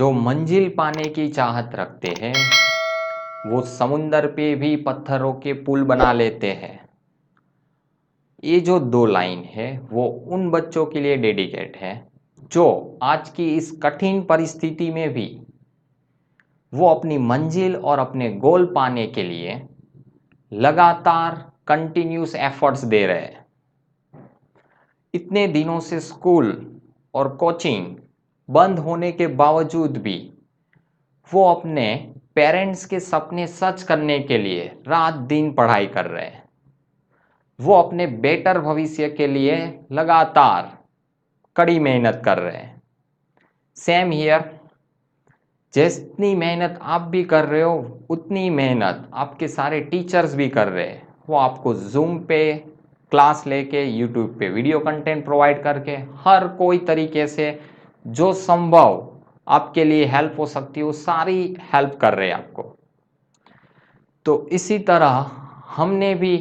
जो मंजिल पाने की चाहत रखते हैं वो समुंदर पे भी पत्थरों के पुल बना लेते हैं। ये जो दो लाइन है वो उन बच्चों के लिए डेडिकेट है जो आज की इस कठिन परिस्थिति में भी वो अपनी मंजिल और अपने गोल पाने के लिए लगातार कंटिन्यूस एफर्ट्स दे रहे हैं। इतने दिनों से स्कूल और कोचिंग बंद होने के बावजूद भी वो अपने पेरेंट्स के सपने सच करने के लिए रात दिन पढ़ाई कर रहे हैं। वो अपने बेटर भविष्य के लिए लगातार कड़ी मेहनत कर रहे हैं। सेम हियर, जितनी मेहनत आप भी कर रहे हो उतनी मेहनत आपके सारे टीचर्स भी कर रहे हैं। वो आपको जूम पे क्लास लेके, यूट्यूब पे वीडियो कंटेंट प्रोवाइड करके, हर कोई तरीके से जो संभव आपके लिए हेल्प हो सकती है वो सारी हेल्प कर रहे हैं आपको। तो इसी तरह हमने भी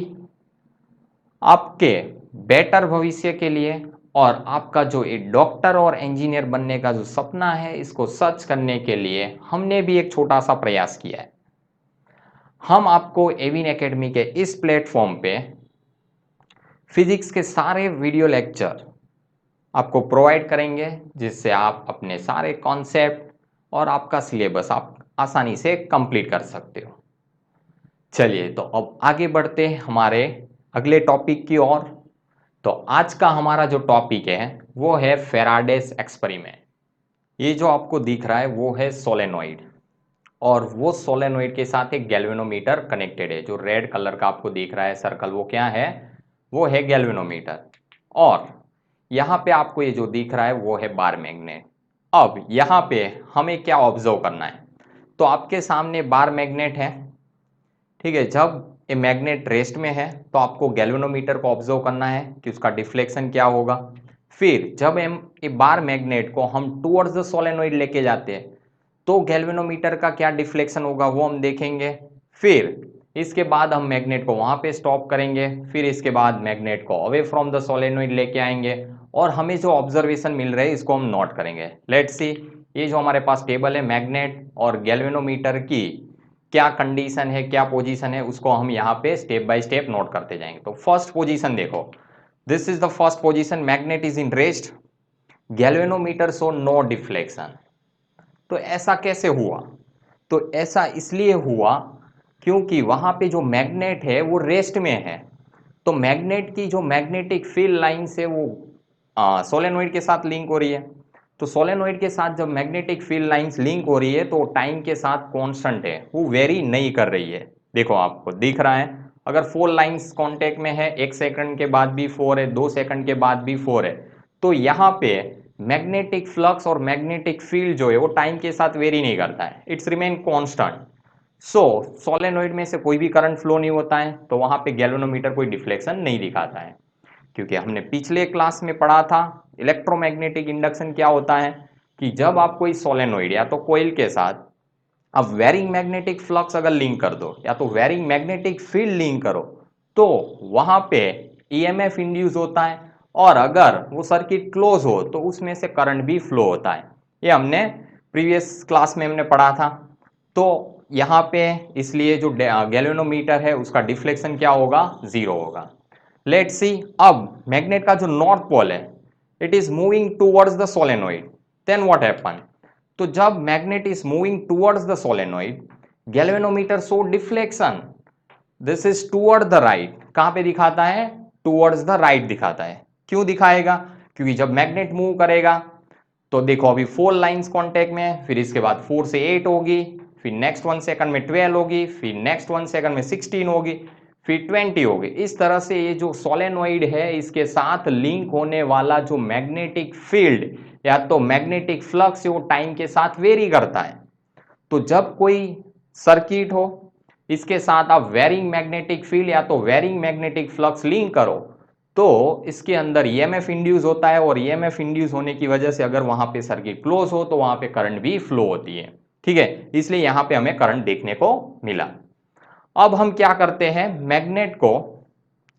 आपके बेटर भविष्य के लिए और आपका जो एक डॉक्टर और इंजीनियर बनने का जो सपना है इसको सच करने के लिए हमने भी एक छोटा सा प्रयास किया है। हम आपको एविन एकेडमी के इस प्लेटफॉर्म पे फिजिक्स के सारे वीडियो लेक्चर आपको प्रोवाइड करेंगे जिससे आप अपने सारे कॉन्सेप्ट और आपका सिलेबस आप आसानी से कंप्लीट कर सकते हो। चलिए तो अब आगे बढ़ते हैं हमारे अगले टॉपिक की ओर। तो आज का हमारा जो टॉपिक है वो है फेराडेस एक्सपेरिमेंट। ये जो आपको दिख रहा है वो है सोलेनोइड, और वो सोलेनोइड के साथ एक गैल्वेनोमीटर कनेक्टेड है। जो रेड कलर का आपको दिख रहा है सर्कल, वो क्या है? वो है गैल्वेनोमीटर। और यहाँ पे आपको ये जो दिख रहा है वो है बार मैग्नेट। अब यहाँ पे हमें क्या ऑब्जर्व करना है? तो आपके सामने बार मैग्नेट है, ठीक है। जब ये मैग्नेट रेस्ट में है तो आपको गैल्वेनोमीटर को ऑब्जर्व करना है कि उसका डिफ्लेक्शन क्या होगा। फिर जब हम ये बार मैग्नेट को हम टुवर्ड्स द सोलेनोइड लेके जाते हैं तो गैल्वेनोमीटर का क्या डिफ्लेक्शन होगा वो हम देखेंगे। फिर इसके बाद हम मैग्नेट को वहां पे स्टॉप करेंगे। फिर इसके बाद मैग्नेट को अवे फ्रॉम द सोलेनोइड लेके आएंगे और हमें जो ऑब्जर्वेशन मिल रहे हैं इसको हम नोट करेंगे। लेट्स सी, ये जो हमारे पास टेबल है मैग्नेट और गैल्वेनोमीटर की क्या कंडीशन है, क्या पोजीशन है, उसको हम यहाँ पे स्टेप बाय स्टेप नोट करते जाएंगे। तो फर्स्ट पोजीशन देखो, this is the first position, magnet is in rest, galvanometer show no deflection. तो ऐसा कैसे हुआ? तो ऐसा इसलिए हुआ क्योंकि वहां पे जो मैग्नेट है वो रेस्ट में है। तो मैग्नेट की जो मैग्नेटिक फील्ड लाइन से वो सोलेनोइड के साथ लिंक हो रही है। तो सोलेनोइड के साथ जब मैग्नेटिक फील्ड लाइंस लिंक हो रही है तो टाइम के साथ कांस्टेंट है, वो वेरी नहीं कर रही है। देखो आपको दिख रहा है, अगर 4 लाइंस कांटेक्ट में है, 1 सेकंड के बाद भी 4 है, 2 सेकंड के बाद भी 4 है, तो यहाँ पे मैग्नेटिक फ्लक्स और मैग्नेटिक फील्ड जो है वो टाइम के साथ वेरी नहीं करता है, it's remain constant. So solenoid में से कोई भी करंट फ्लो नहीं होता है, तो वहां पे गैल्वेनोमीटर कोई डिफ्लेक्शन नहीं दिखाता है। क्योंकि हमने पिछले क्लास में पढ़ा था इलेक्ट्रोमैग्नेटिक इंडक्शन क्या होता है कि जब आप कोई सोलेनोइड या तो कोइल के साथ अब वेरिंग मैग्नेटिक फ्लक्स अगर लिंक कर दो या तो वेरिंग मैग्नेटिक फील्ड लिंक करो तो वहां पे ईएमएफ इंड्यूस होता है, और अगर वो सर्किट क्लोज हो तो उसमें से करंट भी फ्लो होता है। ये हमने प्रीवियस क्लास में हमने पढ़ा था। तो यहाँ पे इसलिए जो गैल्वेनोमीटर है उसका डिफ्लेक्शन क्या होगा? 0 होगा। लेट्स सी, अब मैग्नेट का जो नॉर्थ पोल है it is moving towards the solenoid, then what happen? तो जब magnet is moving towards the solenoid, galvanometer show deflection, this is toward the right. कहां पे दिखाता है? टूवर्ड्स द राइट दिखाता है। क्यों दिखाएगा? क्योंकि जब मैग्नेट मूव करेगा तो देखो अभी 4 लाइंस कांटेक्ट में है, फिर इसके बाद 4 से 8 होगी, फिर नेक्स्ट 1 सेकंड में 12 होगी, फिर नेक्स्ट 1 सेकंड में 16 होगी, फिर 20 होगी। इस तरह से ये जो सोलेनोइड है इसके साथ लिंक होने वाला जो मैग्नेटिक फील्ड या तो मैग्नेटिक फ्लक्स वो टाइम के साथ वेरी करता है। तो जब कोई सर्किट हो इसके साथ आप वेरिंग मैग्नेटिक फील्ड या तो वेरिंग मैग्नेटिक फ्लक्स लिंक करो तो इसके अंदर ईएमएफ इंड्यूस होता है, और ईएमएफ इंड्यूस होने की वजह से अगर वहां पे सर्किट क्लोज हो तो वहां पे करंट भी फ्लो होती है। ठीक है, इसलिए यहां पे हमें करंट देखने को मिला। अब हम क्या करते हैं, मैग्नेट को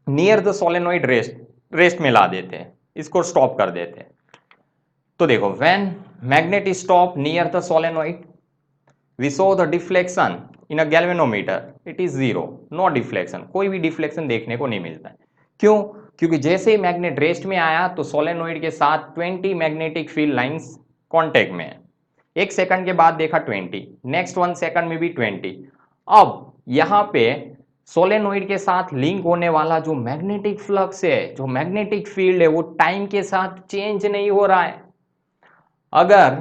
नियर द सोलेनोइड रेस्ट में ला देते हैं, इसको स्टॉप कर देते हैं। तो देखो, when magnet stop near the solenoid we saw the deflection in a galvanometer it is zero, no deflection, कोई भी डिफ्लेक्शन देखने को नहीं मिलता है। क्यों? क्योंकि जैसे ही मैग्नेट रेस्ट में आया तो सोलेनोइड के साथ 20 मैग्नेटिक फील्ड लाइंस कांटेक्ट में है। 1 सेकंड के बाद देखा 20, नेक्स्ट 1 सेकंड में भी 20। अब यहां पे सोलेनोइड के साथ लिंक होने वाला जो मैग्नेटिक फ्लक्स है, जो मैग्नेटिक फील्ड है, वो टाइम के साथ चेंज नहीं हो रहा है। अगर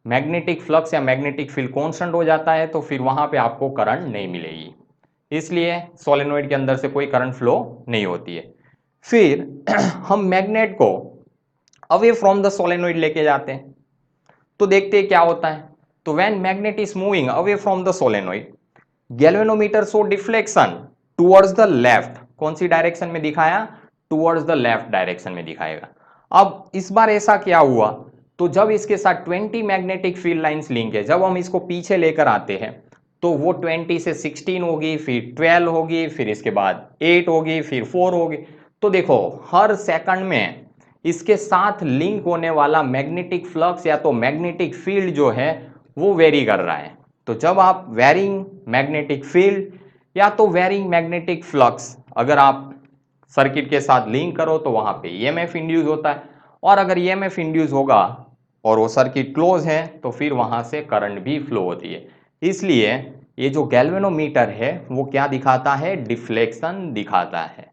मैग्नेटिक फ्लक्स या मैग्नेटिक फील्ड कांस्टेंट हो जाता है तो फिर वहां पे आपको करंट नहीं मिलेगी, इसलिए सोलेनोइड के अंदर से कोई करंट फ्लो नहीं होती है। फिर हम मैग्नेट को अवे फ्रॉम द सोलेनोइड लेके जाते हैं, तो देखते हैं क्या होता है। तो when magnet is moving away from the solenoid galvanometer show deflection towards the left. कौन सी डायरेक्शन में दिखाया? टुवर्ड्स द लेफ्ट डायरेक्शन में दिखाएगा। अब इस बार ऐसा क्या हुआ, तो जब इसके साथ 20 मैग्नेटिक फील्ड लाइंस लिंक है, जब हम इसको पीछे लेकर आते हैं तो वो 20 से 16 होगी, फिर 12 होगी, फिर इसके बाद 8 होगी, फिर 4 होगी। तो देखो, हर सेकंड में इसके साथ लिंक होने वाला मैग्नेटिक फ्लक्स या तो मैग्नेटिक फील्ड जो है वो वेरी कर रहा है। तो जब आप वेरिंग मैग्नेटिक फील्ड या तो वेरिंग मैग्नेटिक फ्लक्स अगर आप सर्किट के साथ लिंक करो तो वहां पे ईएमएफ इंड्यूस होता है, और अगर ईएमएफ इंड्यूस होगा और वो सर्किट क्लोज है तो फिर वहां से करंट भी फ्लो होती है। इसलिए ये जो गैल्वेनोमीटर है वो क्या दिखाता है? डिफ्लेक्शन दिखाता है।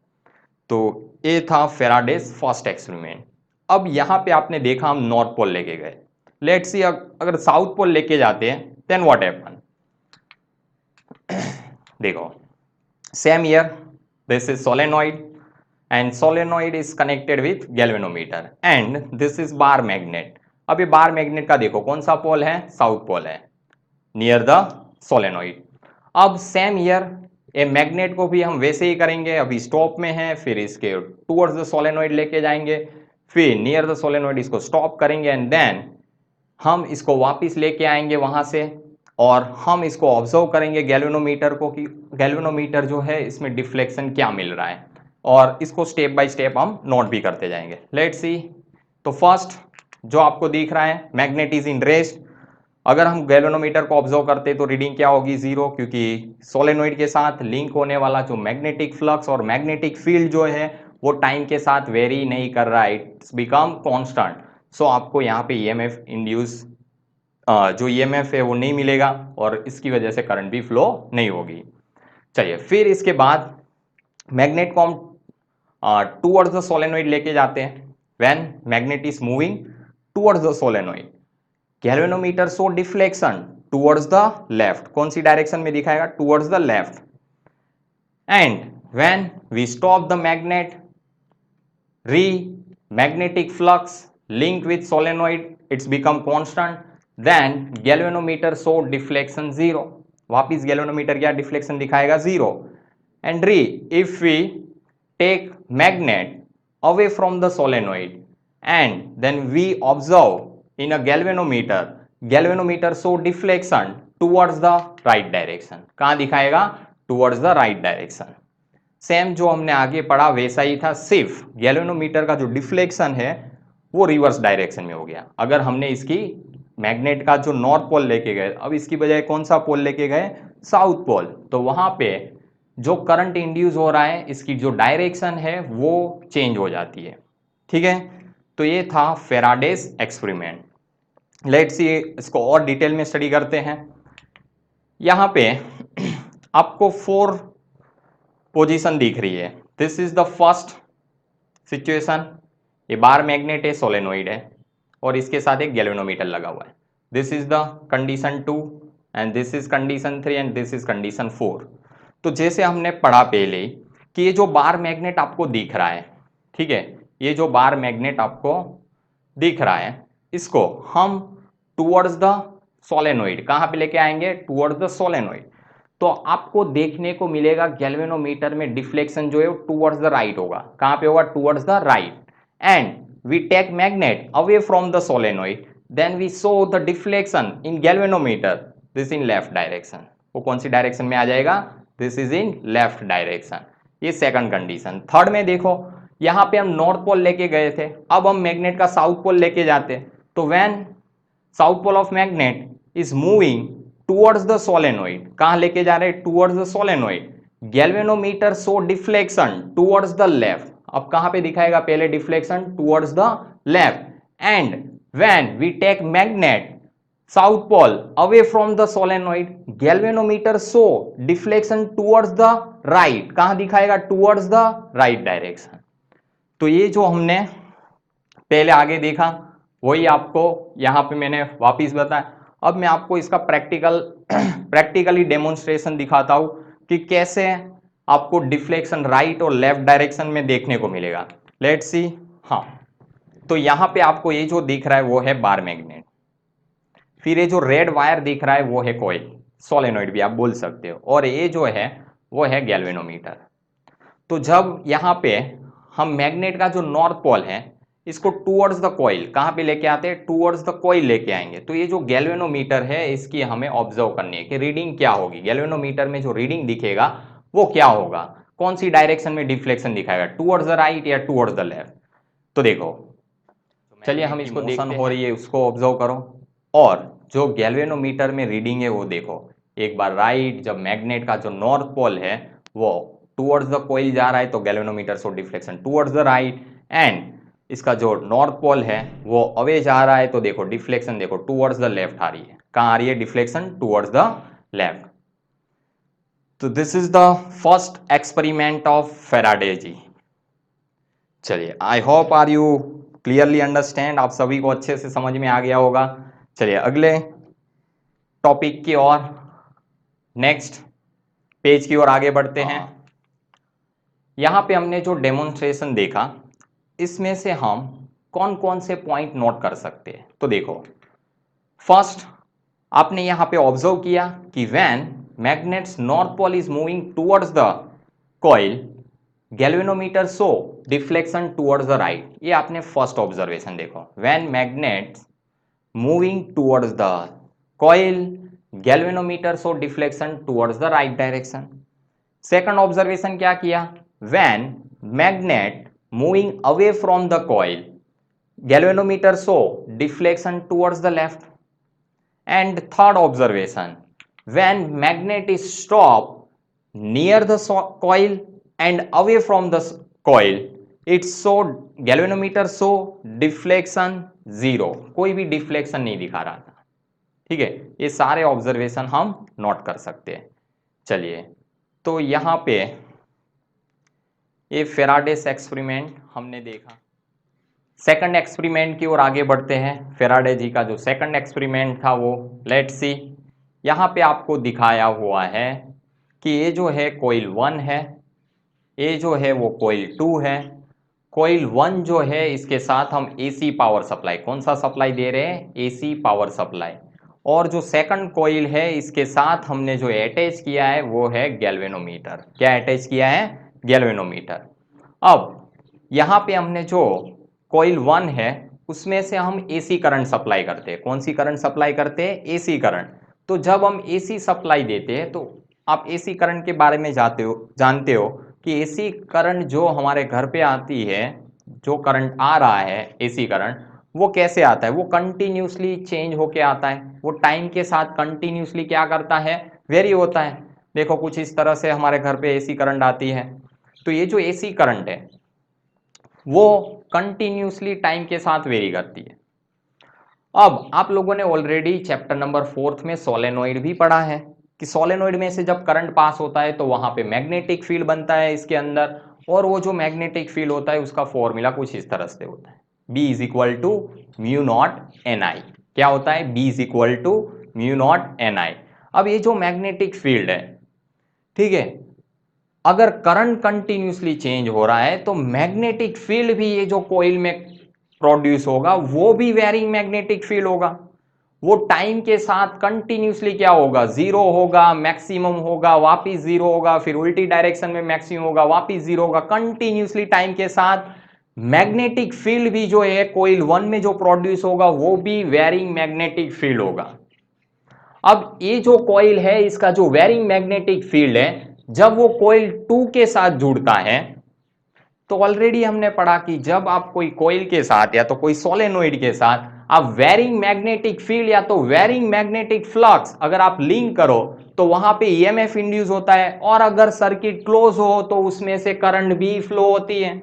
तो ये था फेराडेज फर्स्ट एक्सपेरिमेंट। अब यहां पे आपने देखा हम नॉर्थ पोल लेके गए, लेट्स सी अगर साउथ पोल लेके जाते हैं देन व्हाट हैपन। देखो, same year, this is solenoid and solenoid is connected with galvanometer and this is bar magnet. अब ये बार मैग्नेट का देखो कौन सा पोल है? साउथ पोल है नियर द सोलेनॉइड। अब सेम ईयर ए मैग्नेट को भी हम वैसे ही करेंगे, अभी स्टॉप में है, फिर इसके टूवर्ड्स द सोलेनॉइड लेके जाएंगे, फिर नियर द सोलेनॉइड इसको स्टॉप करेंगे एंड देन हम इसको वापस लेके आएंगे वहां से, और हम इसको ऑब्जर्व करेंगे गैल्वेनोमीटर को कि गैल्वेनोमीटर जो है इसमें डिफ्लेक्शन क्या मिल रहा है, और इसको स्टेप बाय स्टेप हम नोट भी करते जाएंगे। Let's see. तो फर्स्ट जो आपको दिख रहा है, मैग्नेट इज इन रेस्ट। अगर हम गैल्वेनोमीटर को ऑब्जर्व करते तो रीडिंग क्या होगी? जीरो, क्योंकि सोलेनोइड के साथ लिंक होने वाला जो मैग्नेटिक फ्लक्स और मैग्नेटिक फील्ड जो है वो टाइम के साथ वेरी नहीं कर रहा है, इट्स बिकम कांस्टेंट। सो आपको यहाँ पे ईएमएफ इंड्यूस जो ईएमएफ है वो नहीं मिलेगा और इसकी वजह से करंट भी फ्लो नहीं होगी। चलिए, फिर इसके बाद मैग्नेट को हम टूवर्ड्स द सोलेनोइड लेके जाते हैं। When magnet is moving towards the solenoid galvanometer show deflection towards the left. कौन सी डायरेक्शन में दिखाएगा? Towards the left. And when we stop the magnet re magnetic flux link with solenoid it's become constant, then galvanometer show deflection zero. वापिस galvanometer क्या deflection दिखाएगा? Zero. And re if we take magnet away from the solenoid and then we observe in a galvanometer show deflection towards the right direction। कहां दिखाएगा? towards the right direction। Same जो हमने आगे पढ़ा वैसा ही था, सिर्फ गैल्वेनोमीटर का जो डिफ्लेक्शन है वो रिवर्स डायरेक्शन में हो गया। अगर हमने इसकी मैग्नेट का जो नॉर्थ पोल लेके गए, अब इसकी बजाय कौन सा पोल लेके गए? साउथ पोल, तो वहां पे जो करंट इंड्यूस हो रहा है इसकी जो डायरेक्शन है वो चेंज हो जाती है। ठीक है, तो ये था फेराडेज एक्सपेरिमेंट। लेट्स सी, इसको और डिटेल में स्टडी करते हैं। यहां पे आपको 4 पोजीशन दिख रही है। This is the first situation, ये बार मैग्नेट है, सोलेनोइड है और इसके साथ एक गैल्वेनोमीटर लगा हुआ है। This is the condition 2 and this is condition 3 and this is condition 4। तो जैसे हमने पढ़ा पहले कि ये जो बार मैग्नेट आपको दिख रहा है, ठीक है, ये जो बार मैग्नेट आपको दिख रहा है इसको हम टुवर्ड्स द सोलेनोइड कहां पे लेके आएंगे? Towards the solenoid. तो आपको देखने को मिलेगा गैल्वेनोमीटर में डिफ्लेक्शन जो है टुवर्ड्स द राइट होगा। कहां पे होगा? Towards the right. And we take magnet away from the solenoid then we show the deflection in galvanometer this in left direction. वो कौन सी डायरेक्शन में आ जाएगा? This is in left direction. ये सेकंड कंडीशन। थर्ड में देखो, यहां पे हम नॉर्थ पोल लेके गए थे, अब हम मैग्नेट का साउथ पोल लेके जाते हैं, तो when south pole of magnet is moving towards the solenoid, कहां लेके जा रहे हैं? Towards the solenoid. Galvanometer show deflection towards the left. अब कहां पे दिखाएगा? पहले deflection towards the left. And when we take magnet south pole away from the solenoid, galvanometer show deflection towards the right. कहां दिखाएगा? Towards the right direction. तो ये जो हमने पहले आगे देखा वही आपको यहां पे मैंने वापिस बताया। अब मैं आपको इसका प्रैक्टिकली डेमोन्स्ट्रेशन दिखाता हूं कि कैसे आपको डिफ्लेक्शन राइट और लेफ्ट डायरेक्शन में देखने को मिलेगा। Let's see. हाँ, तो यहां पे आपको ये जो दिख रहा है वो है बार मैग्नेट, फिर ये जो रेड वायर दिख रहा है वो है कॉइल, सोलेनोइड भी आप बोल सकते हो, और ये जो है वो है गैल्वेनोमीटर। तो जब यहाँ पे हम मैग्नेट का जो नॉर्थ पोल है इसको टूवर्ड्स द कॉइल, कहाँ पे लेके आते हैं? टूवर्ड्स द कॉइल लेके आएंगे। तो ये जो गैल्वेनोमीटर है इसकी हमें ऑब्जर्व करनी है कि रीडिंग क्या होगी। गैल्वेनोमीटर में जो रीडिंग दिखेगा वो क्या होगा, कौन सी डायरेक्शन में डिफ्लेक्शन दिखाएगा, टूवर्ड्स द राइट या टूवर्ड्स द लेफ्ट। तो देखो, चलिए हम इसको मोशन हो रही है उसको ऑब्जर्व करो, और जो गैल्वेनोमीटर में रीडिंग है वो देखो। एक बार राइट, जब मैग्नेट का जो नॉर्थ पोल है वो टूवर्ड्स द कॉइल जा रहा है तो galvanometer show deflection towards the right, and इसका जो नॉर्थ पोल है वो अवे जा रहा है तो देखो डिफ्लेक्शन देखो टूवर्ड्स द लेफ्ट आ रही है। कहां आ रही है? Deflection towards the left. तो this is the first experiment of Faraday ji. चलिए, I hope are you clearly understand, आप सभी को अच्छे से समझ में आ गया होगा। चलिए अगले टॉपिक की ओर, नेक्स्ट पेज की ओर आगे बढ़ते हैं। यहां पे हमने जो डेमोन्स्ट्रेशन देखा इसमें से हम कौन कौन से पॉइंट नोट कर सकते हैं। तो देखो, फर्स्ट आपने यहां पे ऑब्जर्व किया कि when magnets north pole is moving towards the coil, galvanometer show deflection towards the right. ये आपने फर्स्ट ऑब्जर्वेशन देखो, when magnets moving towards the coil, galvanometer show deflection towards the right direction. Second observation क्या किया? When magnet moving away from the coil, galvanometer show deflection towards the left. And third observation, when magnet is stopped near the coil and away from the coil, it show galvanometer show deflection 0, कोई भी deflection नहीं दिखा रहा था। ठीक है, ये सारे ऑब्जर्वेशन हम नोट कर सकते हैं। चलिए, तो यहां पे ये फेराडेस एक्सपेरिमेंट हमने देखा। सेकंड एक्सपेरिमेंट की ओर आगे बढ़ते हैं। फेराडे जी का जो सेकंड एक्सपेरिमेंट था वो लेट्स सी। यहाँ पे आपको दिखाया हुआ है कि ये जो है कोइल 1 है, ये जो है वो कोइल 2 है। कोइल 1 जो है इसके साथ हम एसी पावर सप्लाई, कौन सा सप्लाई दे रहे हैं? AC power supply. और जो सेकंड कोइल है इसके साथ हमने जो अटैच किया है वो है गैल्वेनोमीटर। क्या अटैच किया है? गैल्वेनोमीटर। अब यहाँ पे हमने जो कोइल 1 है उसमें से हम एसी करंट सप्लाई करते हैं। कौन सी करंट सप्लाई करते हैं? AC current. तो जब हम एसी सप्लाई देते हैं तो आप एसी करंट के बारे में जानते हो कि एसी करंट जो हमारे घर पे आती है, जो करंट आ रहा है एसी करंट, वो कैसे आता है? वो कंटिन्यूसली चेंज होके आता है। वो टाइम के साथ कंटिन्यूसली क्या करता है? वेरी होता है। देखो कुछ इस तरह से हमारे घर पे एसी करंट आती है। तो ये जो एसी करंट है वो कंटिन्यूसली टाइम के साथ वेरी करती है। अब आप लोगों ने ऑलरेडी चैप्टर नंबर 4 में सोलेनोइड भी पढ़ा है कि सोलेनोइड में से जब करंट पास होता है तो वहां पे मैग्नेटिक फील्ड बनता है इसके अंदर, और वो जो मैग्नेटिक फील्ड होता है उसका फॉर्मूला कुछ इस तरह से होता है, B is equal to mu naught n I. क्या होता है? B is equal to mu naught n I. अब ये जो मैग्नेटिक फील्ड है, ठीक है, अगर करंट कंटिन्यूसली चेंज हो रहा है तो मैग्नेटिक फील्ड भी ये जो कॉइल में प्रोड्यूस होगा वो भी वेरिंग मैग्नेटिक फील्ड होगा। वो टाइम के साथ कंटिन्यूसली क्या होगा? जीरो होगा, मैक्सिमम होगा, वापिस जीरो होगा, फिर उल्टी डायरेक्शन में मैक्सिमम होगा, वापिस जीरो होगा। कंटिन्यूसली टाइम के साथ मैग्नेटिक फील्ड भी जो है कॉइल 1 में जो प्रोड्यूस होगा वो भी वेरिंग मैग्नेटिक फील्ड होगा। अब ये जो कॉइल है इसका जो वेरिंग मैग्नेटिक फील्ड है, जब वो कॉइल 2 के साथ जुड़ता है तो ऑलरेडी हमने पढ़ा कि जब आप कोई कॉइल के साथ या तो कोई सोलेनोइड के साथ आप वेरिंग मैग्नेटिक फील्ड या तो वेरिंग मैग्नेटिक फ्लक्स अगर आप लिंक करो तो वहां पे ईएमएफ इंड्यूस होता है, और अगर सर्किट क्लोज हो तो उसमें से करंट भी फ्लो होती है।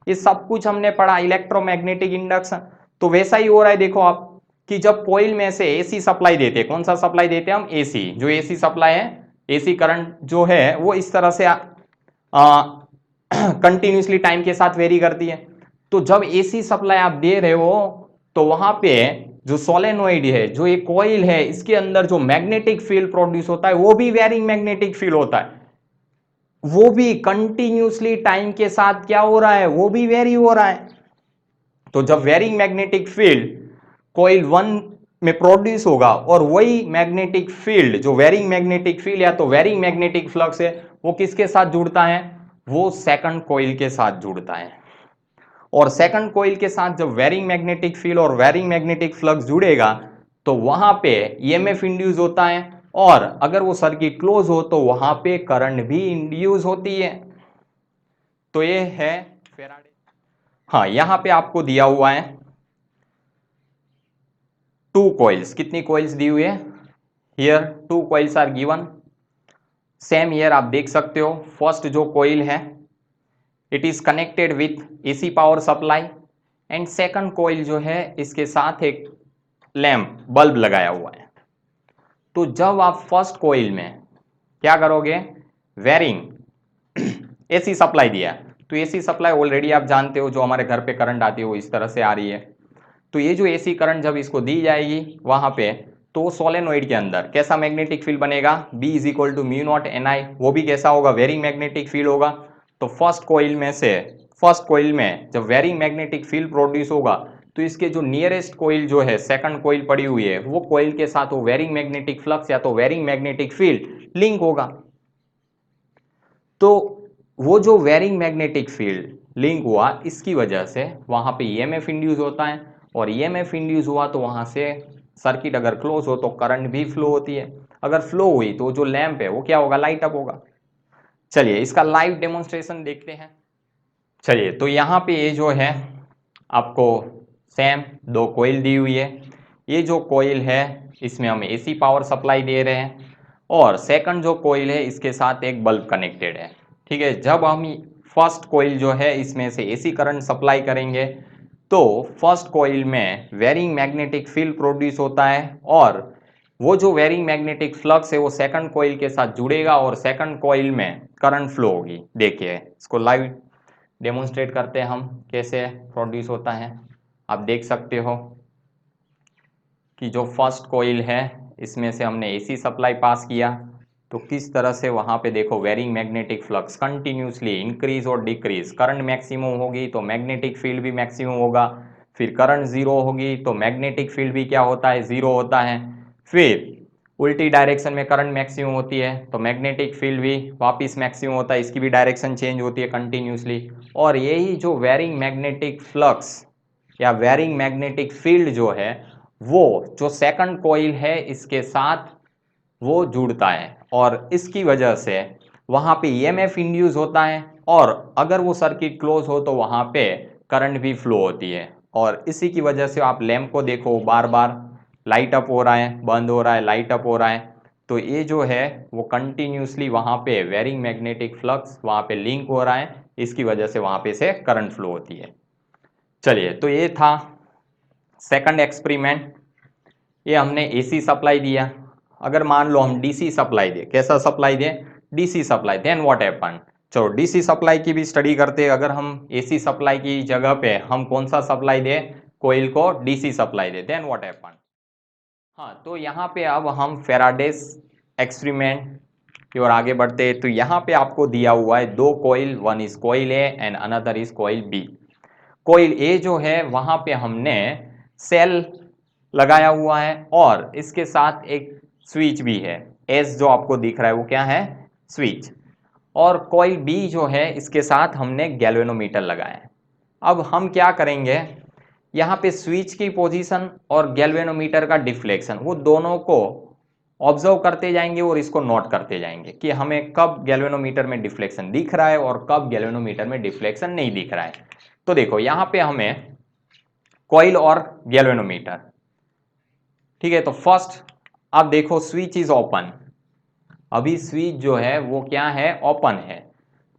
ये सब कुछ हमने पढ़ा इलेक्ट्रोमैग्नेटिक इंडक्शन। तो वैसा ही हो रहा है, देखो आप कि जब कॉइल में से एसी सप्लाई देते हैं, कौन सा सप्लाई देते हैं हम, एसी, जो एसी सप्लाई है, एसी करंट जो है वो इस तरह से कंटिन्यूसली टाइम के साथ वेरी करती है। तो जब एसी सप्लाई आप दे रहे हो तो वहां पे जो सोलेनोइड है, जो एक कॉइल है, इसके अंदर जो मैग्नेटिक फील्ड प्रोड्यूस होता है वो भी वेरिंग मैग्नेटिक फील्ड होता है, वो भी कंटिन्यूसली टाइम के साथ क्या हो रहा है, वो भी वेरी हो रहा है। तो जब वेरिंग मैग्नेटिक फील्ड कॉइल 1 में प्रोड्यूस होगा और वही मैग्नेटिक फील्ड जो वेरिंग मैग्नेटिक फील्ड या तो वेरिंग मैग्नेटिक फ्लक्स है वो किसके साथ जुड़ता है, वो सेकंड कॉइल के साथ जुड़ता है। और सेकंड कॉइल के साथ जब वेरिंग मैग्नेटिक फील्ड और वेरिंग मैग्नेटिक फ्लक्स जुड़ेगा तो वहां पे ईएमएफ इंड्यूस होता है, और अगर वो सर्किट क्लोज हो तो वहां पे करंट भी इंड्यूस होती है। तो ये है फेराडे। हाँ, यहां पे आपको दिया हुआ है 2 कॉइल्स, कितनी कॉइल्स दी हुई है, here 2 coils are given. Same here आप देख सकते हो, फर्स्ट जो कॉइल है it is connected with AC power supply, and second coil जो है इसके साथ एक लैंप बल्ब लगाया हुआ है। तो जब आप फर्स्ट कॉइल में क्या करोगे, वेरिंग एसी सप्लाई दिया, तो एसी सप्लाई ऑलरेडी आप जानते हो जो हमारे घर पे करंट आती है वो इस तरह से आ रही है। तो ये जो एसी करंट जब इसको दी जाएगी वहां पे, तो सोलेनोइड के अंदर कैसा मैग्नेटिक फील्ड बनेगा, B is equal to mu naught NI, वो भी कैसा होगा, वेरिंग मैग्नेटिक फील्ड होगा। तो फर्स्ट कॉइल में जब वेरिंग मैग्नेटिक फील्ड प्रोड्यूस होगा तो इसके जो नियरेस्ट कॉइल जो है, सेकंड कॉइल पड़ी हुई है, वो कॉइल के साथ वो वेरिंग मैग्नेटिक फ्लक्स या तो वेरिंग मैग्नेटिक फील्ड लिंक होगा। तो वो जो वेरिंग मैग्नेटिक फील्ड लिंक हुआ इसकी वजह से वहां पे ईएमएफ इंड्यूस होता है, और ईएमएफ इंड्यूस हुआ तो वहां से सर्किट अगर क्लोज हो तो करंट भी फ्लो होती है। अगर फ्लो हुई तो जो लैंप है वो क्या होगा, लाइट अप होगा। चलिए इसका लाइव डेमोन्स्ट्रेशन देखते हैं। चलिए तो यहाँ पे ये जो है आपको सेम 2 कॉइल दी हुई है। ये जो कॉइल है इसमें हम एसी पावर सप्लाई दे रहे हैं, और सेकंड जो कॉइल है इसके साथ एक बल्ब कनेक्टेड है। ठीक है, जब हम फर्स्ट कॉइल जो है इसमें से एसी करंट सप्लाई करेंगे तो फर्स्ट कॉइल में वेरिंग मैग्नेटिक फील्ड प्रोड्यूस होता है, और वो जो वेरिंग मैग्नेटिक फ्लक्स है वो सेकंड कॉइल के साथ जुड़ेगा और सेकंड कॉइल में करंट फ्लो होगी। देखिए इसको लाइव डेमोन्स्ट्रेट करते हैं हम कैसे प्रोड्यूस होता है। आप देख सकते हो कि जो फर्स्ट कॉइल है इसमें से हमने एसी सप्लाई पास किया तो किस तरह से वहाँ पे देखो varying magnetic flux continuously increase और डिक्रीज, करंट मैक्सिमम होगी तो मैग्नेटिक फील्ड भी मैक्सिमम होगा, फिर करंट जीरो होगी तो मैग्नेटिक फील्ड भी क्या होता है, जीरो होता है। फिर उल्टी डायरेक्शन में करंट मैक्सिमम होती है तो मैग्नेटिक फील्ड भी वापस मैक्सिमम होता है, इसकी भी डायरेक्शन चेंज होती है कंटिन्यूसली। और यही जो वेरिंग मैग्नेटिक फ्लक्स या वेरिंग मैग्नेटिक फील्ड जो है वो जो सेकंड कॉइल है इसके साथ वो जुड़ता है, और इसकी वजह से वहां पे ईएमएफ इंड्यूस होता है, और अगर वो सर्किट क्लोज हो तो वहां पे करंट भी फ्लो होती है। और इसी की वजह से आप लैंप को देखो बार बार लाइट अप हो रहा है, बंद हो रहा है, लाइट अप हो रहा है। तो ये जो है वो कंटिन्यूसली वहां पे वेरिंग मैग्नेटिक फ्लक्स वहां पे लिंक हो रहा है, इसकी वजह से वहां पे से करंट फ्लो होती है। चलिए तो ये था सेकंड एक्सपेरिमेंट, ये हमने एसी सप्लाई दिया। अगर मान लो हम डीसी सप्लाई दें, कैसा सप्लाई दें, DC supply, then what happen. चलो डीसी सप्लाई की भी स्टडी करते हैं। अगर हम एसी सप्लाई की जगह पे हम कौन सा सप्लाई दें, कोइल को डीसी सप्लाई दें, देन व्हाट हैपन। हाँ तो यहाँ पे अब हम फेराडेस एक्सपेरिमेंट की ओर आगे बढ़ते हैं। तो यहाँ पे आपको दिया हुआ है 2 coil, one is coil A and another is coil B. Coil A जो है वहां पे हमने सेल लगाया हुआ है, और इसके साथ एक स्विच भी है, एस जो आपको दिख रहा है वो क्या है, स्विच। और कॉइल बी जो है इसके साथ हमने गैल्वेनोमीटर लगाया है। अब हम क्या करेंगे, यहाँ पे स्विच की पोजीशन और गैल्वेनोमीटर का डिफ्लेक्शन वो दोनों को ऑब्जर्व करते जाएंगे और इसको नोट करते जाएंगे कि हमें कब गैल्वेनोमीटर में डिफ्लेक्शन दिख रहा है और कब गैल्वेनोमीटर में डिफ्लेक्शन नहीं दिख रहा है। तो देखो यहाँ पे हमें कॉइल और गैल्वेनोमीटर। ठीक है, तो फर्स्ट अब देखो स्विच इज ओपन, अभी स्विच जो है वो क्या है, ओपन है।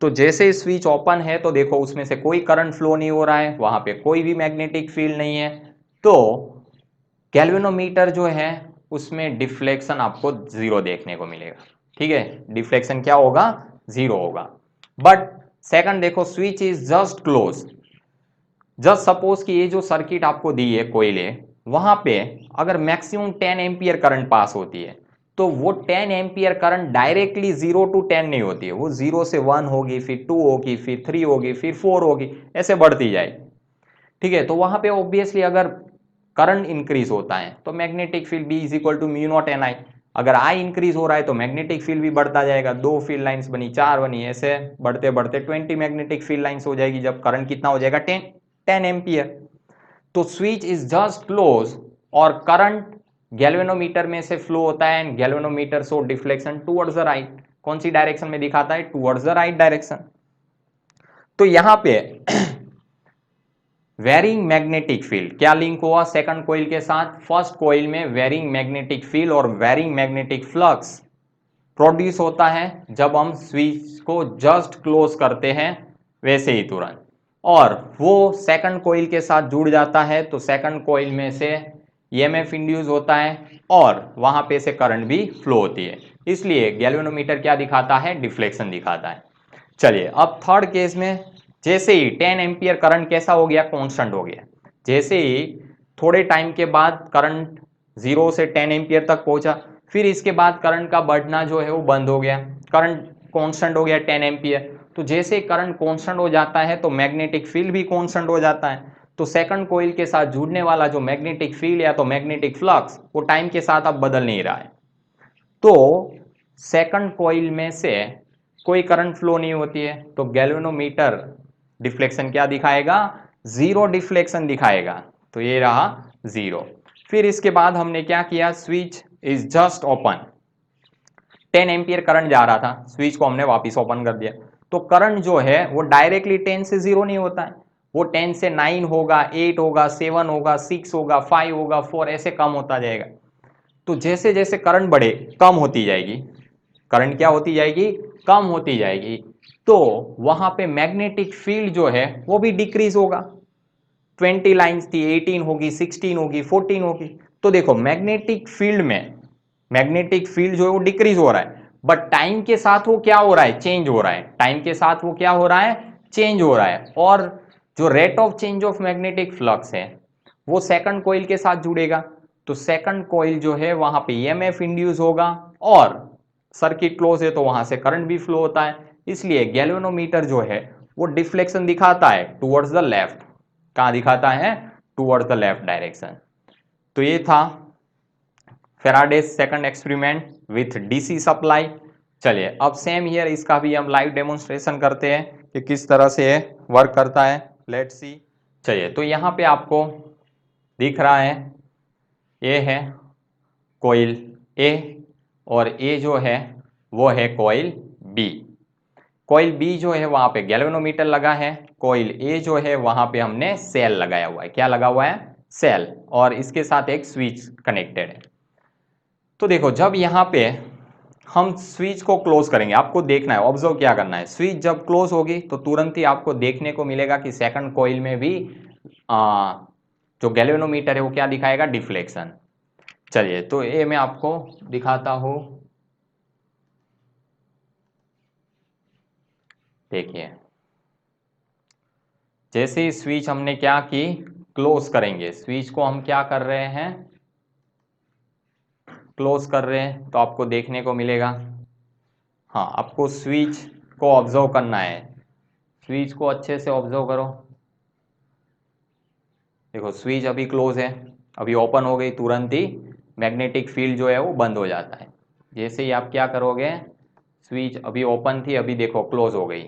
तो जैसे स्विच ओपन है तो देखो उसमें से कोई करंट फ्लो नहीं हो रहा है, वहां पे कोई भी मैग्नेटिक फील्ड नहीं है, तो गैल्वेनोमीटर जो है उसमें डिफ्लेक्शन आपको जीरो देखने को मिलेगा। ठीक है, डिफ्लेक्शन क्या होगा, जीरो होगा। बट सेकंड देखो, switch is just close, just suppose कि ये जो सर्किट आपको दी है कोइल है, वहां पे अगर मैक्सिमम 10 एम्पियर करंट पास होती है, तो वो 10 एम्पियर करंट डायरेक्टली 0 to 10 नहीं होती है, वो 0 से 1 होगी, फिर 2 होगी, फिर 3 होगी, फिर 4 होगी, ऐसे बढ़ती जाएगी। ठीक है, तो वहां पे ऑब्वियसली अगर करंट इंक्रीज होता है तो magnetic field B is equal to mu naught n I, अगर आई इंक्रीज हो रहा है तो मैग्नेटिक फील्ड भी बढ़ता जाएगा, 2 फील्ड लाइंस बनी, 4 बनी, ऐसे बढ़ते बढ़ते 20 मैग्नेटिक फील्ड लाइंस हो जाएगी जब करंट कितना हो जाएगा, 10 एम्पियर। तो स्विच इज जस्ट क्लोज और करंट गैल्वेनोमीटर में से फ्लो होता है and galvanometer show deflection towards the right, कौन सी डायरेक्शन में दिखाता है, टुवर्ड्स द राइट डायरेक्शन। तो यहां पे वेरिंग मैग्नेटिक फील्ड क्या लिंक हुआ सेकंड कॉइल के साथ, फर्स्ट कॉइल में वेरिंग मैग्नेटिक फील्ड और वेरिंग मैग्नेटिक फ्लक्स प्रोड्यूस होता है जब हम स्विच को जस्ट क्लोज करते हैं, वैसे ही तुरंत, और वो सेकंड कॉइल के साथ जुड़ जाता है, तो सेकंड कॉइल में से ईएमएफ इंड्यूस होता है और वहां पे से करंट भी फ्लो होती है, इसलिए गैल्वेनोमीटर क्या दिखाता है, डिफ्लेक्शन दिखाता है। चलिए अब थर्ड केस में, जैसे ही 10 एम्पियर करंट कैसा हो गया, कांस्टेंट हो गया, जैसे ही थोड़े टाइम के बाद करंट 0 से 10 एम्पियर तक पहुंचा, फिर इसके बाद करंट का बढ़ना जो है वो बंद हो गया, करंट कांस्टेंट हो गया 10 एम्पियर। तो जैसे करंट कांस्टेंट हो जाता है तो मैग्नेटिक फील्ड भी कांस्टेंट हो जाता है, तो सेकंड कॉइल के साथ जुड़ने वाला जो मैग्नेटिक फील्ड या तो मैग्नेटिक फ्लक्स वो टाइम के साथ अब बदल नहीं रहा है, तो सेकंड कॉइल में से कोई करंट फ्लो नहीं होती है, तो गैल्वेनोमीटर डिफ्लेक्शन क्या दिखाएगा, जीरो डिफ्लेक्शन दिखाएगा, तो ये रहा जीरो। फिर इसके बाद हमने क्या किया, switch is just open, 10 ampere current जा रहा था, स्विच को हमने वापस ओपन कर दिया, तो करंट जो है वो डायरेक्टली 10 से 0 नहीं होता है, वो 10 से 9 होगा, 8 होगा, 7 होगा, 6 होगा, 5 होगा, 4 ऐसे कम होता जाएगा। तो जैसे जैसे करंट बढ़े कम होती जाएगी, करंट क्या होती जाएगी, कम होती जाएगी, तो वहां पे मैग्नेटिक फील्ड जो है वो भी डिक्रीज होगा, 20 लाइंस थी, 18 होगी, 16 होगी, 14 होगी, तो देखो मैग्नेटिक फील्ड में, मैग्नेटिक फील्ड जो है वो डिक्रीज हो रहा है, बट टाइम के साथ वो क्या हो रहा है, चेंज हो रहा है, टाइम के साथ वो क्या हो रहा है, चेंज हो रहा है, और जो rate of change of magnetic flux है वो सेकंड कॉइल के साथ जुड़ेगा, तो सेकंड कॉइल जो है वहां पे ईएमएफ इंड्यूस होगा और सर्किट क्लोज है तो वहां से करंट भी फ्लो होता है, इसलिए गैल्वेनोमीटर जो है वो डिफ्लेक्शन दिखाता है टुवर्ड्स द लेफ्ट, कहां दिखाता है, टुवर्ड्स द लेफ्ट डायरेक्शन। तो ये था Faraday's second experiment with DC supply. चलिए अब सेम हियर इसका भी हम लाइव डेमोन्स्ट्रेशन करते हैं कि किस तरह से वर्क करता है, लेट्स सी। चलिए तो यहाँ पे आपको दिख रहा है, ये है कॉइल ए और ए जो है वो है कॉइल बी, कॉइल बी जो है वहां पे गैल्वेनोमीटर लगा है, कॉइल ए जो है वहां पे हमने सेल लगाया हुआ है, क्या लगा हुआ है, सेल, और इसके साथ एक स्विच कनेक्टेड है। तो देखो जब यहाँ पे हम स्विच को क्लोज करेंगे, आपको देखना है, ऑब्जर्व क्या करना है, स्विच जब क्लोज होगी तो तुरंत ही आपको देखने को मिलेगा कि सेकंड कॉइल में भी जो गैल्वेनोमीटर है वो क्या दिखाएगा, डिफ्लेक्शन। चलिए तो ये मैं आपको दिखाता हूं, देखिए जैसे ही स्विच हमने क्या की, क्लोज करेंगे, स्विच को हम क्या कर रहे हैं, क्लोज कर रहे हैं, तो आपको देखने को मिलेगा, हाँ आपको स्विच को ऑब्जर्व करना है, स्विच को अच्छे से ऑब्जर्व करो, देखो स्विच अभी क्लोज है, अभी ओपन हो गई, तुरंत ही मैग्नेटिक फील्ड जो है वो बंद हो जाता है, जैसे ही आप क्या करोगे, स्विच अभी ओपन थी, अभी देखो क्लोज हो गई,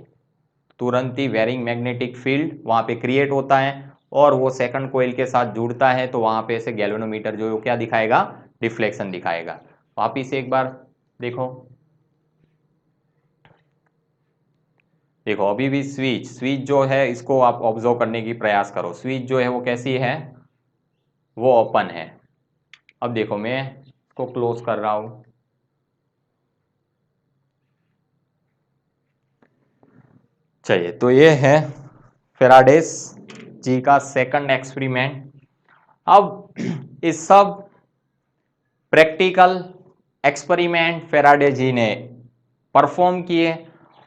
तुरंत ही वेरिंग मैग्नेटिक फील्ड वहां पे क्रिएट होता है और वो सेकंड कॉइल के साथ जुड़ता है, तो वहां पे से गैल्वेनोमीटर जो है वो क्या दिखाएगा, डिफ्लेक्शन दिखाएगा। वापिस से एक बार देखो, देखो अभी भी स्विच स्विच जो है इसको आप ऑब्जर्व करने की प्रयास करो, स्विच जो है वो कैसी है, वो ओपन है। अब देखो मैं इसको क्लोज कर रहा हूं। चलिए, तो ये है फेराडेस जी का सेकंड एक्सपेरिमेंट। अब इस सब प्रैक्टिकल एक्सपेरिमेंट फेराडे जी ने परफॉर्म किए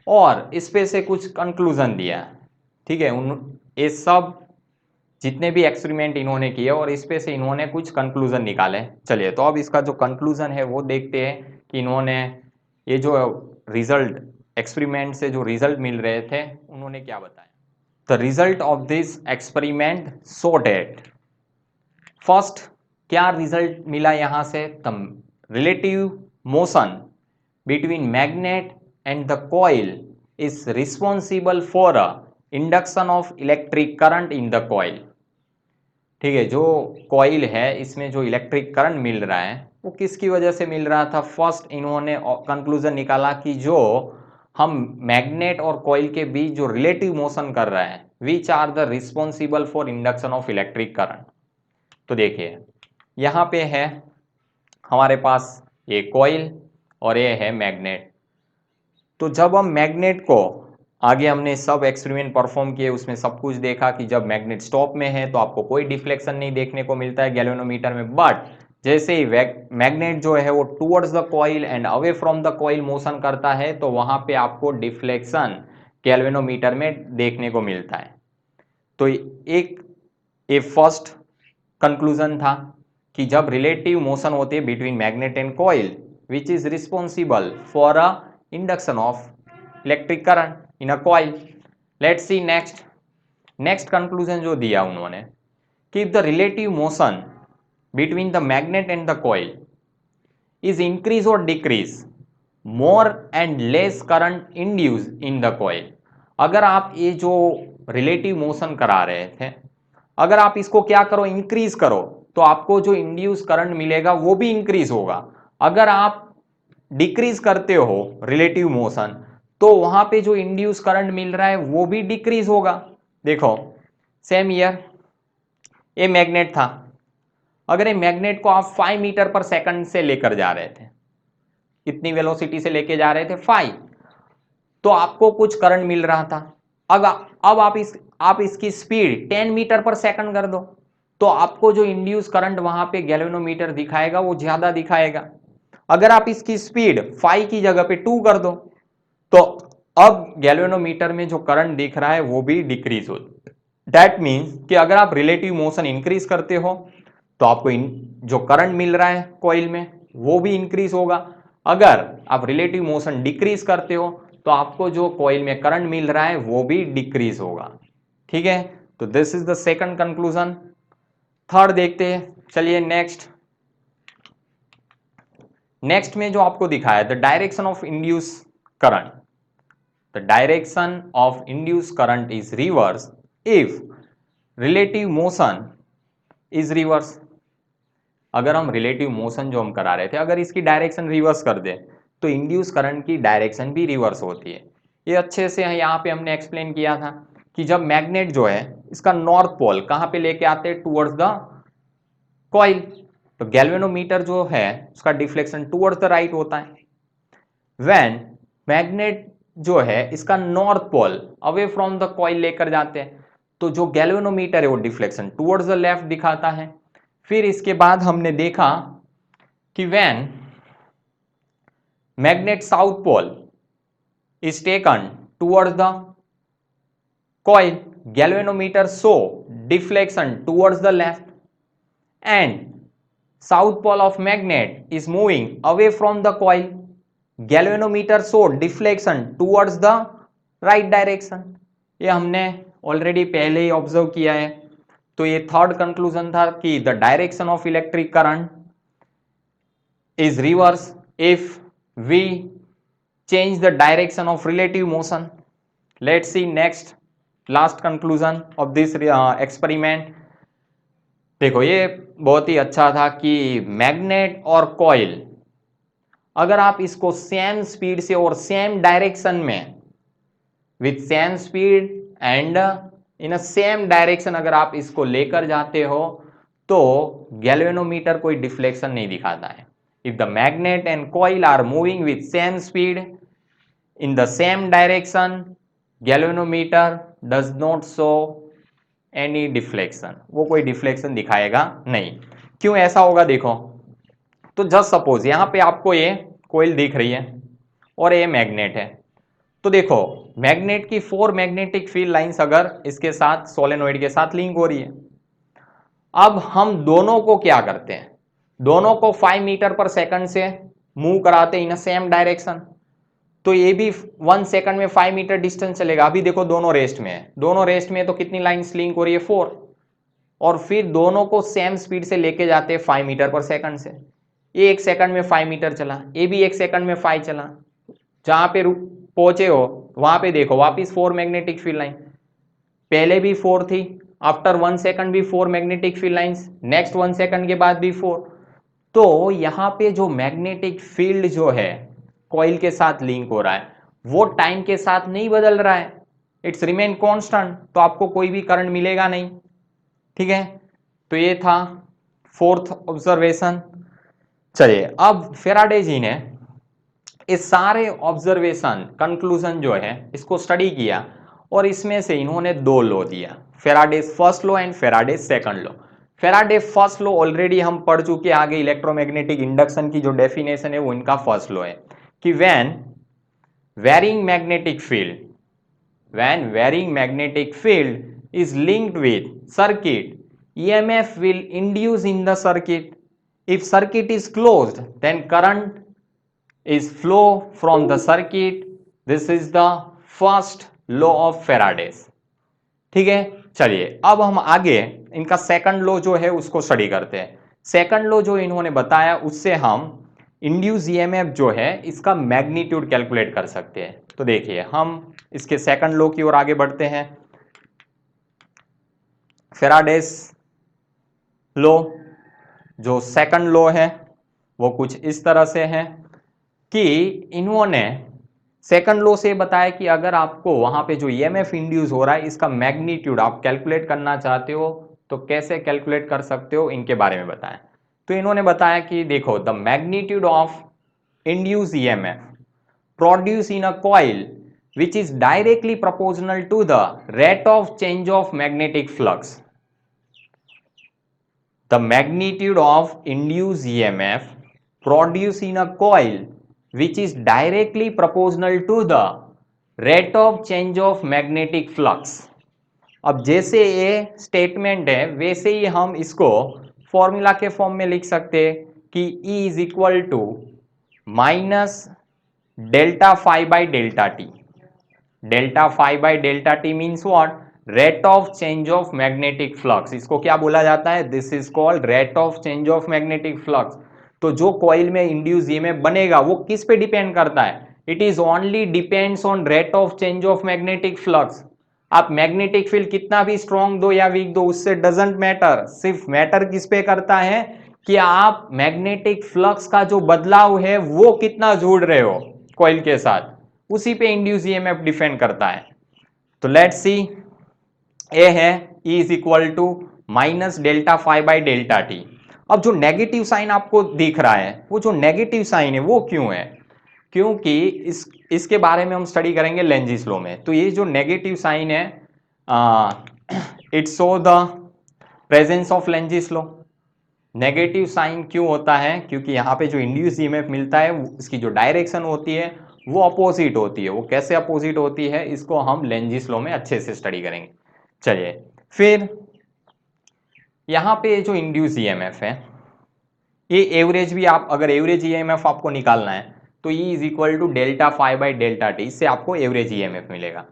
और इस पे से कुछ कंक्लूजन दिया। ठीक है, उन ये सब जितने भी एक्सपेरिमेंट इन्होंने किए और इस पे से इन्होंने कुछ कंक्लूजन निकाले। चलिए, तो अब इसका जो कंक्लूजन है वो देखते हैं कि इन्होंने ये जो रिजल्ट एक्सपेरिमेंट से जो रिजल्ट मिल रहे थे उन्होंने क्या बताया। The result of this experiment show that, first क्या रिजल्ट मिला यहां से, the relative motion between magnet and the coil is responsible for a induction of electric current in the coil. ठीक है, जो कॉइल है इसमें जो इलेक्ट्रिक करंट मिल रहा है वो किसकी वजह से मिल रहा था। फर्स्ट इन्होंने कंक्लूजन निकाला कि जो हम मैग्नेट और कॉइल के बीच जो रिलेटिव मोशन कर रहे हैं which are the responsible for induction of electric current. तो देखिए यहाँ पे है हमारे पास ये कॉइल और ये है मैग्नेट। तो जब हम मैग्नेट को आगे हमने सब एक्सपेरिमेंट परफॉर्म किए, उसमें सब कुछ देखा कि जब मैग्नेट स्टॉप में है तो आपको कोई डिफ्लेक्शन नहीं देखने को मिलता है गैल्वेनोमीटर में, बट जैसे ही मैग्नेट जो है वो towards the coil and away from the coil motion करता है तो वहां पे आपको डिफ्लेक्शन गैल्वेनोमीटर में देखने को मिलता है। तो एक ये फर्स्ट कंक्लूजन था कि जब रिलेटिव मोशन होती है between magnet and coil which is responsible for a induction of electric current in a coil. Let's see next. Next conclusion जो दिया उन्होंने कि the relative motion between the magnet and the coil is increase और decrease more and less current induce in the coil. अगर आप ये जो relative motion करा रहे थे, अगर आप इसको क्या करो इंक्रीज करो तो आपको जो इंड्यूस करंट मिलेगा वो भी इंक्रीज होगा। अगर आप डिक्रीज करते हो रिलेटिव मोशन तो वहां पे जो इंड्यूस करंट मिल रहा है वो भी डिक्रीज होगा। देखो सेम ईयर ये मैग्नेट था, अगर ये मैग्नेट को आप 5 मीटर पर सेकंड से लेकर जा रहे थे, कितनी वेलोसिटी से लेके जा रहे थे 5, तो आपको कुछ करंट मिल रहा था। अब आप इसकी स्पीड 10 मीटर पर सेकंड कर दो तो आपको जो इंड्यूस करंट वहां पे गैल्वेनोमीटर दिखाएगा वो ज्यादा दिखाएगा। अगर आप इसकी स्पीड 5 की जगह पे 2 कर दो तो अब गैल्वेनोमीटर में जो करंट दिख रहा है वो भी डिक्रीज हो। दैट मीन्स कि अगर आप रिलेटिव मोशन इंक्रीज करते हो तो आपको जो करंट मिल रहा है कॉइल में वो भी इंक्रीज होगा। अगर आप रिलेटिव मोशन डिक्रीज करते हो तो आपको जो कॉइल में करंट मिल रहा है वो भी डिक्रीज होगा। ठीक है, तो this is the second conclusion. Third देखते हैं। चलिए नेक्स्ट। नेक्स्ट में जो आपको दिखाया the direction of induce current, the direction of induce current is reverse if relative motion is reverse. अगर हम रिलेटिव मोशन जो हम करा रहे थे अगर इसकी डायरेक्शन रिवर्स कर दे तो इंड्यूस करंट की डायरेक्शन भी रिवर्स होती है। ये अच्छे से यहाँ पे हमने एक्सप्लेन किया था कि जब मैग्नेट जो है इसका नॉर्थ पोल कहाँ पे लेके आते हैं टूवर्ड्स द कॉइल, तो गैल्वेनोमीटर जो है उसका डिफ्लेक्शन टूवर्ड्स द राइट होता है। व्हेन मैग्नेट जो है इसका north pole away from the coil लेकर जाते हैं तो जो गैल्वेनोमीटर है वो डिफ्लेक्शन टुवर्ड्स द लेफ्ट दिखाता है। फिर इसके बाद हमने देखा कि when magnet south pole is taken towards the coil galvanometer show deflection towards the left and south pole of magnet is moving away from the coil galvanometer show deflection towards the right direction। ये हमने already पहले ही observe किया है। तो ये third conclusion था कि the direction of electric current is reverse if we change the direction of relative motion। Let's see next last conclusion of this experiment। देखो ये बहुत ही अच्छा था कि मैग्नेट और कॉइल अगर आप इसको सेम स्पीड से और सेम डायरेक्शन में with same speed and in a same direction अगर आप इसको लेकर जाते हो तो गैल्वेनोमीटर कोई डिफ्लेक्शन नहीं दिखाता है। If the magnet and coil are moving with same speed in the same direction, galvanometer does not show any deflection, वो कोई डिफ्लेक्शन दिखाएगा नहीं। क्यों ऐसा होगा देखो, तो जस्ट सपोज यहां पे आपको ये कोइल दिख रही है और ये मैग्नेट है। तो देखो मैग्नेट की 4 मैग्नेटिक फील्ड लाइंस अगर इसके साथ सोलेनोइड के साथ लिंक हो रही है, अब हम दोनों को क्या करते हैं, दोनों को 5 मीटर पर सेकंड से मूव कराते इन सेम डायरेक्शन। तो ये भी 1 सेकंड में 5 मीटर डिस्टेंस चलेगा। अभी देखो दोनों रेस्ट में है, दोनों रेस्ट में है, तो कितनी लाइंस लिंक हो रही है 4। और फिर दोनों को सेम स्पीड से लेके जाते हैं 5 मीटर पर सेकंड से। ये 1 सेकंड में 5 मीटर चला, ये भी 1 सेकंड में 5 चला। जहां पे पहुंचे हो वहां पे देखो वापिस 4 मैग्नेटिक फील्ड लाइन, पहले भी 4 थी, आफ्टर 1 सेकंड भी 4 magnetic field lines, next 1 second के बाद भी 4। तो यहाँ पे जो मैग्नेटिक फील्ड जो है कॉइल के साथ लिंक हो रहा है वो टाइम के साथ नहीं बदल रहा है, इट्स रिमेन कांस्टेंट, तो आपको कोई भी करंट मिलेगा नहीं। ठीक है, तो ये था फोर्थ ऑब्जर्वेशन। चलिए अब फैराडे जी ने इस सारे ऑब्जर्वेशन कंक्लूजन जो है इसको स्टडी किया और इसमें से इन्होंने 2 लॉ दिया, Faraday's first law and Faraday's second law. Faraday first law already हम पढ़ चुके, आगे इलेक्ट्रोमैग्नेटिक इंडक्शन की जो डेफिनेशन है वो इनका फर्स्ट लॉ है कि when varying magnetic field is linked with circuit, EMF will induce in the circuit. If circuit is closed, then current is flow from the circuit. This is the first law of Faraday's. ठीक है, चलिए अब हम आगे इनका second law जो है उसको स्टडी करते हैं। सेकंड लॉ जो इन्होंने बताया उससे हम इंड्यूस ईएमएफ जो है इसका मैग्नीट्यूड कैलकुलेट कर सकते हैं। तो देखिए हम इसके सेकंड लॉ की ओर आगे बढ़ते हैं। फैराडेस लॉ जो सेकंड लॉ है वो कुछ इस तरह से है कि इन्होंने सेकंड लॉ से बताया कि अगर आपको वहां पे जो ईएमएफ इंड्यूस हो रहा है इसका मैग्नीट्यूड आप कैलकुलेट करना चाहते हो तो कैसे कैलकुलेट कर सकते हो, इनके बारे में बताया। तो इन्होंने बताया कि देखो the magnitude of induce EMF produce in a coil which is directly proportional to the rate of change of magnetic flux. The magnitude of induced EMF produced in a coil which is directly proportional to the rate of change of magnetic flux. अब जैसे ये statement है वैसे ही हम इसको formula के form में लिख सकते हैं कि E is equal to minus delta phi by delta t. Delta phi by delta t means what, rate of change of magnetic flux. इसको क्या बोला जाता है, this is called rate of change of magnetic flux. तो जो coil में induce EMF बनेगा वो किस पे डिपेंड करता है, it is only depends on rate of change of magnetic flux. आप मैग्नेटिक फील्ड कितना भी स्ट्रॉन्ग दो या वीक दो उससे डजेंट मैटर, सिर्फ मैटर किस पे करता है कि आप मैग्नेटिक फ्लक्स का जो बदलाव है वो कितना जुड़ रहे हो कॉइल के साथ, उसी पे इंड्यूस ईएमएफ डिपेंड करता है। तो लेट्स सी, ए है E is equal to minus delta phi by delta t. अब जो नेगेटिव साइन आपको दिख रहा है वो जो नेगेटिव साइन है वो क्यों है, क्योंकि इसके बारे में हम स्टडी करेंगे लेंजिस लॉ में। तो ये जो नेगेटिव साइन है it show the presence of Lenz's law. Negative sign क्यों होता है, क्योंकि यहाँ पे जो इंड्यूस ईएमएफ मिलता है इसकी जो डायरेक्शन होती है वो अपोजिट होती है। वो कैसे अपोजिट होती है इसको हम लेंजिस लॉ में अच्छे से स्टडी करेंगे। चलिए फिर यहाँ पे जो इंड्यूस ईएमएफ है ये एवरेज भी, आप अगर एवरेज ईएमएफ आपको निकालना है तो E is equal to delta phi by delta t, इससे आपको एवरेज ईएमएफ मिलेगा।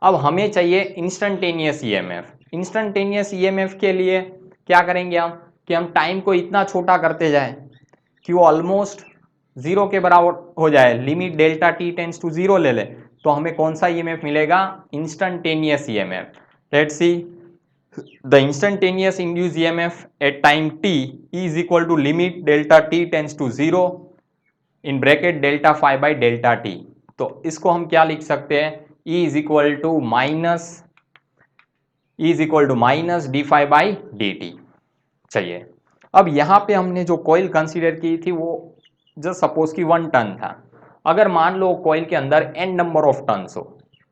अब हमें चाहिए इंस्टेंटेनियस ईएमएफ। इंस्टेंटेनियस ईएमएफ के लिए क्या करेंगे हम कि हम टाइम को इतना छोटा करते जाएं कि वो ऑलमोस्ट जीरो के बराबर हो जाए, limit delta t tends to zero ले ले, तो हमें कौन सा ईएमएफ मिलेगा, instantaneous EMF. Let's see the instantaneous induce EMF at time t is equal to limit delta t tends to 0 in bracket delta phi by delta t। तो इसको हम क्या लिख सकते हैं, E is equal to minus d phi by d t. चाहिए। अब यहाँ पे हमने जो कॉइल कंसीडर की थी वो जस्ट सपोज कि 1 टन था। अगर मान लो कॉइल के अंदर n नंबर ऑफ टन्स हो,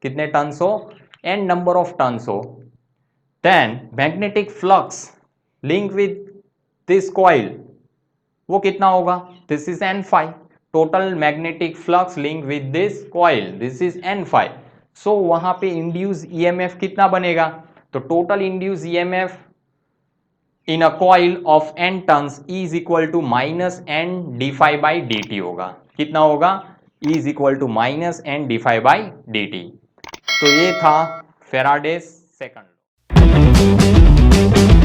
कितने टन्स हो, n नंबर ऑफ टन्स हो, then magnetic flux link with this coil वो कितना होगा, this is n phi, total magnetic flux link with this coil, this is n phi। So वहां पे induce EMF कितना बनेगा, तो total induce EMF in a coil of n turns E is equal to minus n d phi by d t होगा। कितना होगा, E is equal to minus n d phi by d t. तो ये था Faraday's second law.